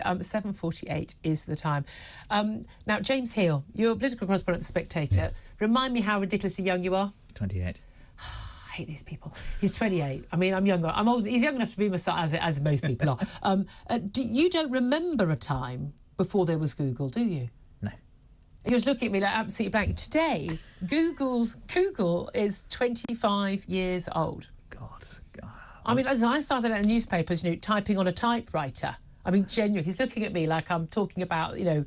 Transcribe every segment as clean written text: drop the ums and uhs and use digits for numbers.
7:48 is the time. Now, James Heal, you're a political correspondent at The Spectator. Yes. Remind me how ridiculously young you are. 28. I hate these people. He's 28. I mean, I'm younger. I'm old. He's young enough to be my son, as most people are. You don't remember a time before there was Google, do you? No. He was looking at me like absolutely blank. Today, Google is 25 years old. God. I mean, as I started out in the newspapers, typing on a typewriter. I mean, genuinely, he's looking at me like I'm talking about, the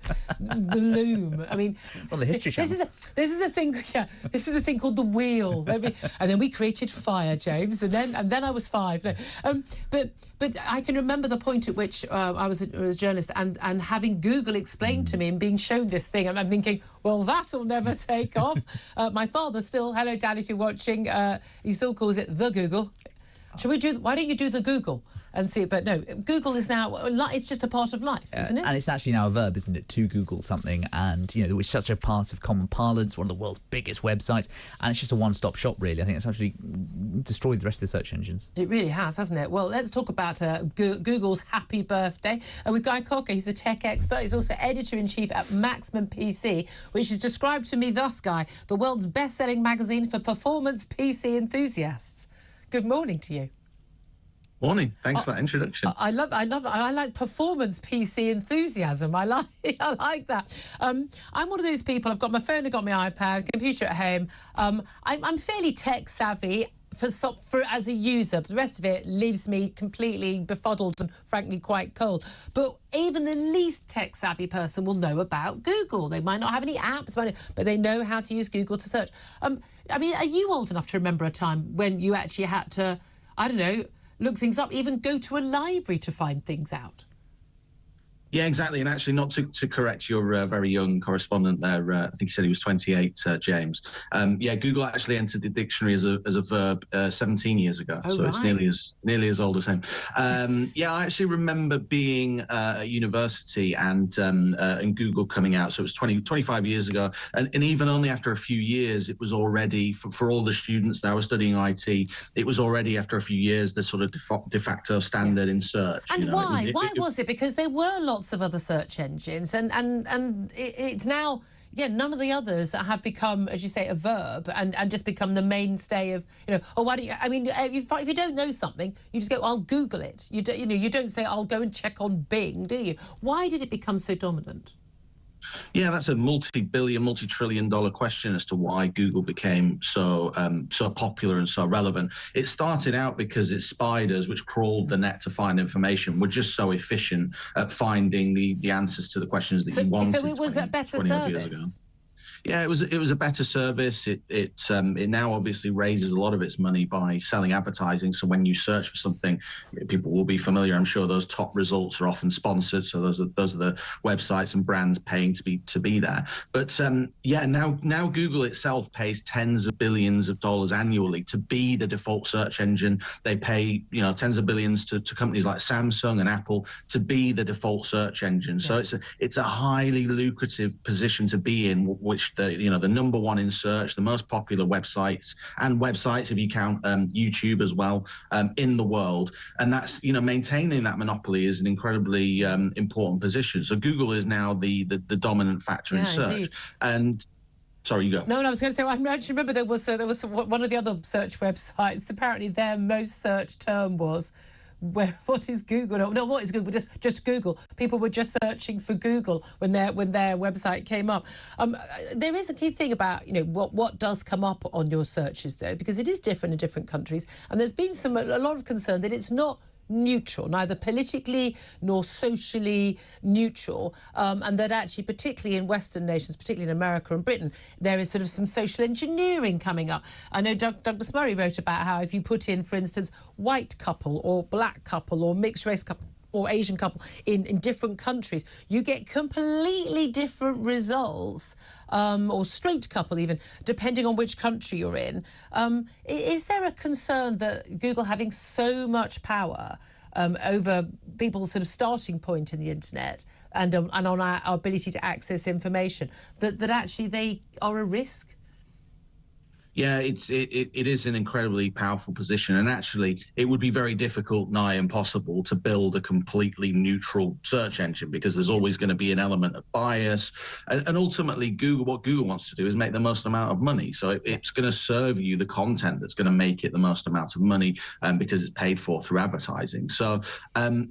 loom. I mean, on the History Channel. This is a thing. Yeah, this is a thing called the wheel. And then we created fire, James. And then I was 5. No, but I can remember the point at which I was a journalist and having Google explained to me and being shown this thing. And I'm thinking, well, that'll never take off. My father still, hello, Dad, if you're watching, he still calls it the Google. Why don't you do the Google and see it? But no, Google is now, it's just a part of life, isn't it? And it's actually now a verb, isn't it, to Google something. And, it's such a part of common parlance, one of the world's biggest websites. And it's just a one-stop shop, really. I think it's actually destroyed the rest of the search engines. It really has, hasn't it? Well, let's talk about Google's happy birthday with Guy Cocker. He's a tech expert. He's also editor-in-chief at Maximum PC, which is described to me thus, Guy, the world's best-selling magazine for performance PC enthusiasts. Good morning to you. Morning. Thanks for that introduction. I like performance PC enthusiasm. I like that. I'm one of those people. I've got my phone, I've got my iPad, computer at home. I'm fairly tech savvy as a user, but the rest of it leaves me completely befuddled and frankly quite cold. But even the least tech savvy person will know about Google. They might not have any apps, but they know how to use Google to search. I mean, are you old enough to remember a time when you actually had to, I don't know, look things up, even go to a library to find things out? Yeah, exactly. And actually, not to correct your very young correspondent there, I think he said he was 28, James. Google actually entered the dictionary as a verb 17 years ago. Oh, so right. It's nearly as old as him. I actually remember being at university and Google coming out. So it was 25 years ago. And even only after a few years, it was already, for all the students that were studying IT, it was already after a few years the sort of de facto standard in search. And why? Why was it? Because there were lots of other search engines, and it's now, none of the others have become, as you say, a verb and just become the mainstay of, why don't you, I mean, if you don't know something, you just go, I'll Google it. You don't say, I'll go and check on Bing, do you? Why did it become so dominant? Yeah, that's a multi-billion, multi-trillion-dollar question as to why Google became so popular and so relevant. It started out because its spiders, which crawled the net to find information, were just so efficient at finding the answers to the questions that you wanted. So it was a better service. Yeah, it was a better service. It now obviously raises a lot of its money by selling advertising. So when you search for something, people will be familiar. I'm sure those top results are often sponsored. So those are the websites and brands paying to be there. But now Google itself pays tens of billions of dollars annually to be the default search engine. They pay tens of billions to companies like Samsung and Apple to be the default search engine. So it's a highly lucrative position to be in, which the number one in search, the most popular websites if you count YouTube as well, in the world. And that's, maintaining that monopoly is an incredibly important position. So Google is now the dominant factor in search. Indeed. And sorry, you go. No, I was going to say, I actually remember there was one of the other search websites. Apparently their most searched term was, what is Google? No, what is Google? Just Google. People were just searching for Google when their website came up. There is a key thing about what does come up on your searches though, because it is different in different countries, and there's been a lot of concern that it's not neutral, neither politically nor socially neutral, and that actually, particularly in Western nations, particularly in America and Britain, there is sort of some social engineering coming up. I know Douglas Murray wrote about how if you put in, for instance, white couple or black couple or mixed race couple or Asian couple in different countries, you get completely different results, or straight couple even, depending on which country you're in. Is there a concern that Google having so much power over people's sort of starting point in the internet and on our ability to access information, that actually they are a risk? Yeah, it is an incredibly powerful position, and actually, it would be very difficult, nigh impossible, to build a completely neutral search engine because there's always going to be an element of bias, and ultimately, what Google wants to do is make the most amount of money. So it's going to serve you the content that's going to make it the most amount of money, because it's paid for through advertising. So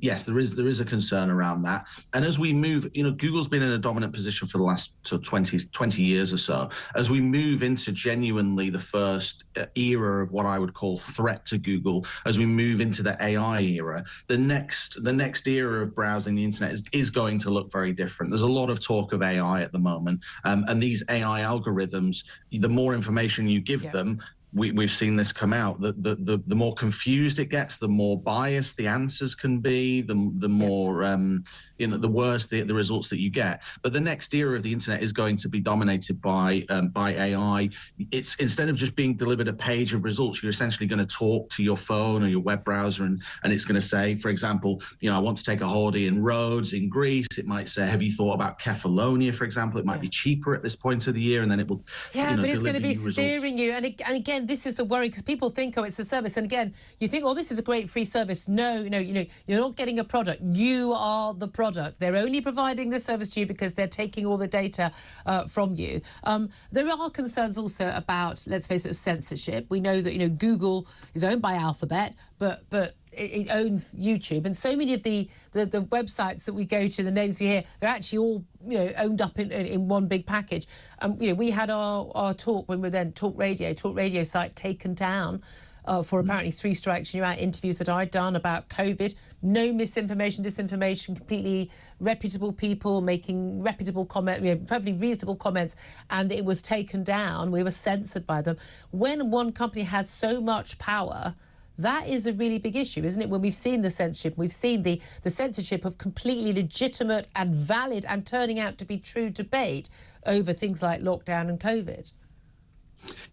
yes, there is a concern around that, and as we move, Google's been in a dominant position for the last 20 years or so. As we move into genuinely the first era of what I would call threat to Google, as we move into the AI era, the next era of browsing the internet is going to look very different. There's a lot of talk of AI at the moment, and these AI algorithms, the more information you give them, we've seen this come out, the more confused it gets, the more biased the answers can be, the more the worse the results that you get. But the next era of the internet is going to be dominated by AI. It's, instead of just being delivered a page of results, you're essentially going to talk to your phone or your web browser, and it's going to say, for example, I want to take a holiday in Rhodes in Greece. It might say, have you thought about Kefalonia, for example? It might be cheaper at this point of the year, and then it will but it's going to be steering results. you. And again, this is the worry, because people think, oh, it's a service, and again, you think, oh, this is a great free service. No, you're not getting a product. You are the product. They're only providing this service to you because they're taking all the data from you. There are concerns also about, let's face it, censorship. We know that Google is owned by Alphabet, but it owns YouTube, and so many of the websites that we go to, the names we hear, they're actually all owned up in one big package. We had our talk when we were then Talk Radio site taken down for apparently 3 strikes and you're out, interviews that I'd done about COVID. No misinformation, disinformation, completely reputable people making reputable comments, perfectly reasonable comments, and it was taken down. We were censored by them. When one company has so much power, that is a really big issue, isn't it? When we've seen the censorship, we've seen the censorship of completely legitimate and valid and turning out to be true debate over things like lockdown and COVID.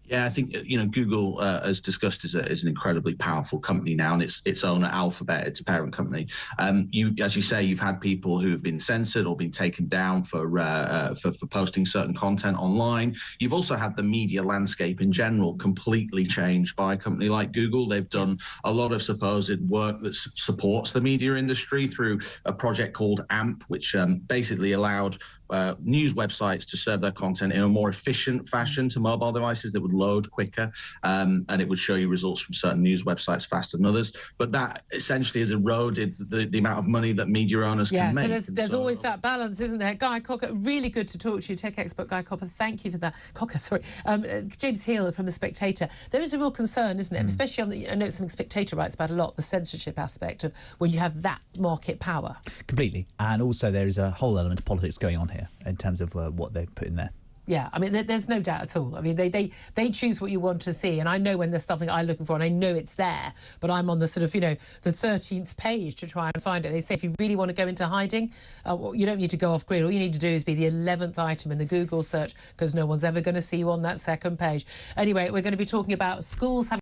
Yeah, I think Google, as discussed, is an incredibly powerful company now, and its owner Alphabet, its parent company. As you say, you've had people who have been censored or been taken down for posting certain content online. You've also had the media landscape in general completely changed by a company like Google. They've done a lot of supposed work that supports the media industry through a project called AMP, which basically allowed news websites to serve their content in a more efficient fashion to mobile devices that would load quicker, and it would show you results from certain news websites faster than others. But that essentially has eroded the amount of money that media owners can make. Yeah, so there's always that balance, isn't there? Guy Cocker, really good to talk to you, tech expert Guy Cocker. Thank you for that. James Hill from The Spectator. There is a real concern, isn't it? Especially on I know something Spectator writes about a lot, the censorship aspect of when you have that market power. Completely. And also there is a whole element of politics going on here in terms of what they put in there. Yeah, I mean, there's no doubt at all. I mean, they choose what you want to see, and I know when there's something I'm looking for, and I know it's there, but I'm on the sort of, the 13th page to try and find it. They say if you really want to go into hiding, you don't need to go off grid. All you need to do is be the 11th item in the Google search, because no one's ever going to see you on that second page. Anyway, we're going to be talking about schools having